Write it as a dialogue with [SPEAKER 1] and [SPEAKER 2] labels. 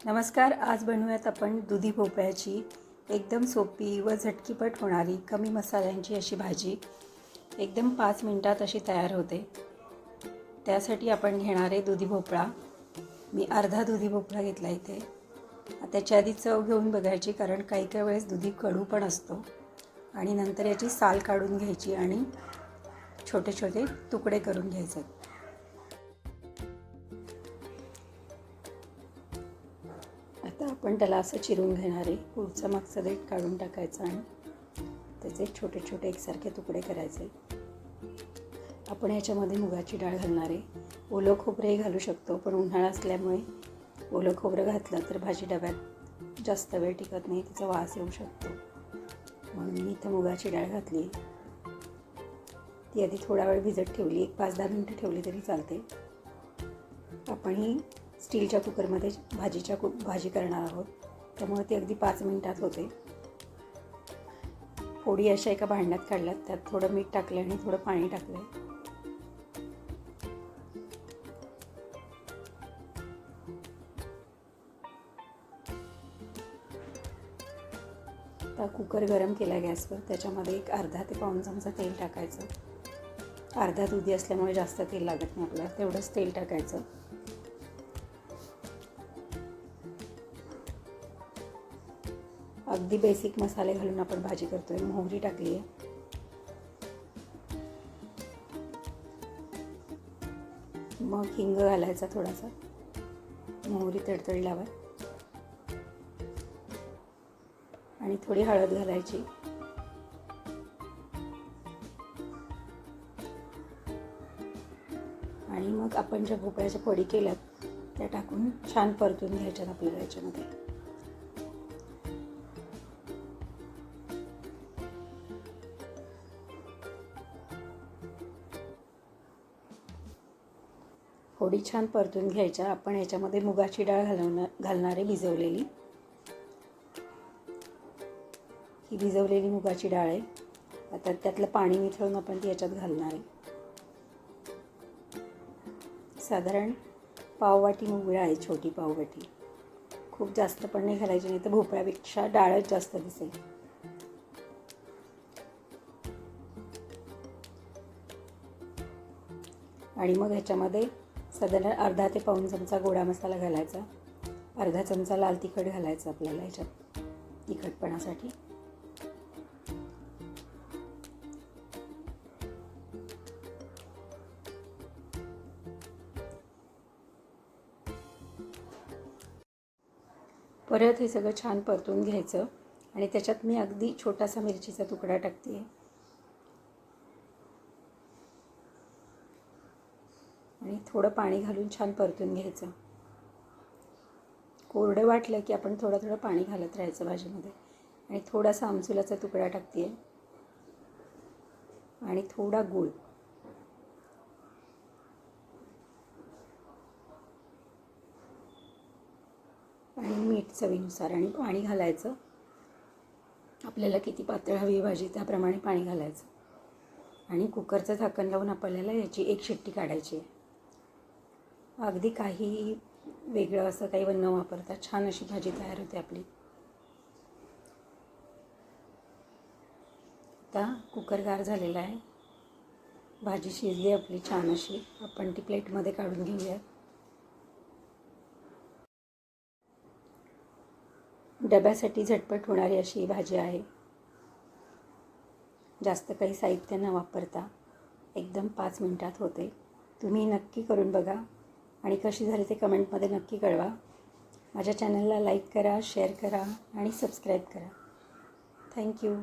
[SPEAKER 1] नमस्कार. आज बनवूयात आपण दुधी भोपळ्याची एकदम सोपी व झटकीपट होणारी कमी मसाल्यांची अशी भाजी. एकदम 5 मिनिटात अशी तयार होते. त्यासाठी आपण घेणार आहे दुधी भोपळा. मी अर्धा दुधी भोपळा घेतला इथे. त्याच्या आधी चव घेऊन बघायची, कारण काही काही वेळेस दुधी कडू पण असतो. आणि नंतर याची साल काढून घ्यायची आणि छोटे छोटे तुकडे करून घ्यायचे. आता आपण त्याला असं चिरून घेणार आहे. पुढचा मागचा देठ काढून टाकायचा आणि त्याचे छोटे छोटे एकसारखे तुकडे करायचे. आपण याच्यामध्ये मुगाची डाळ घालणार आहे. ओलं खोबरेही घालू शकतो, पण उन्हाळा असल्यामुळे ओलं खोबरं घातलं तर भाजी डब्यात जास्त वेळ टिकत नाही, तिचा वास येऊ शकतो. म्हणून मी इथं मुगाची डाळ घातली. ती आधी थोडा वेळ भिजत ठेवली, एक 5-10 मिनटं ठेवली तरी चालते. आपण ही स्टीलच्या कुकरमध्ये भाजी करणार आहोत, त्यामुळे ती अगदी 5 मिनिटात होते. फोडी अशा एका भांड्यात काढल्यात, त्यात थोडं मीठ टाकलं आणि थोडं पाणी टाकलं. आता कुकर गरम केला गॅसवर. त्याच्यामध्ये एक अर्धा ते पाऊण चमचा तेल टाकायचं. अर्धा दुधी असल्यामुळे जास्त तेल लागत नाही आपल्याला, तेवढंच तेल टाकायचं. अगदी बेसिक मसाले घालून आपण भाजी करतोय. मोहरी टाकली आहे, मग हिंग घालायचा थोडासा. मोहरी तडतडल्यावर आणि थोडी हळद घालायची. आणि मग आपण ज्या भोपळ्याच्या फोडी केल्यात त्या टाकून छान परतून घ्यायच्यात आपल्याला याच्यामध्ये. फोडी छान परतून घ्यायच्या. आपण याच्यामध्ये मुगाची डाळ घालणार आहे, भिजवलेली. ही भिजवलेली मुगाची डाळ आहे. आता त्यातलं पाणी निथळून आपण ती याच्यात घालणार आहे. साधारण पाववाटी मूग डाळ आहे, छोटी पाववाटी. खूप जास्त पण नाही घालायची, नाही तर भोपळ्यापेक्षा डाळच जास्त दिसेल. आणि मग ह्याच्यामध्ये साधारण अर्धा ते पाऊण चमचा गोडा मसाला घालायचा. अर्धा चमचा लाल तिखट घालायचं आपल्याला ह्याच्यात तिखटपणासाठी. परत हे सगळं छान परतून घ्यायचं. आणि त्याच्यात मी अगदी छोटासा मिरचीचा तुकडा टाकते आणि थोडं पाणी घालून छान परतून घ्यायचं. कोरडं वाटलं की आपण थोडं थोडं पाणी घालत राहायचं भाजीमध्ये. आणि थोडासा आमसुलाचा तुकडा टाकते आणि थोडा गूळ. आणि मीठ चवीनुसार. आणि पाणी घालायचं. आपल्याला किती पातळ हवी भाजी त्याप्रमाणे पाणी घालायचं. आणि कुकरचं झाकण लावून आपल्याला याची एक शिट्टी काढायची आहे. अगदी काही वेगळं असं काही न वापरता छान अशी भाजी तयार होते आपली. आता कुकर गार झालेला आहे. भाजी शिजली आपली छान अशी. आपण ती प्लेटमध्ये काढून घेऊया. डब्यासाठी झटपट होणारी अशी ही भाजी आहे. जास्त काही साहित्य न वापरता एकदम 5 मिनिटात होते. तुम्ही नक्की करून बघा आणि कशी झाली ते कमेंटमध्ये नक्की कळवा. माझ्या चॅनलला लाईक करा, शेअर करा आणि सबस्क्राईब करा. थँक्यू.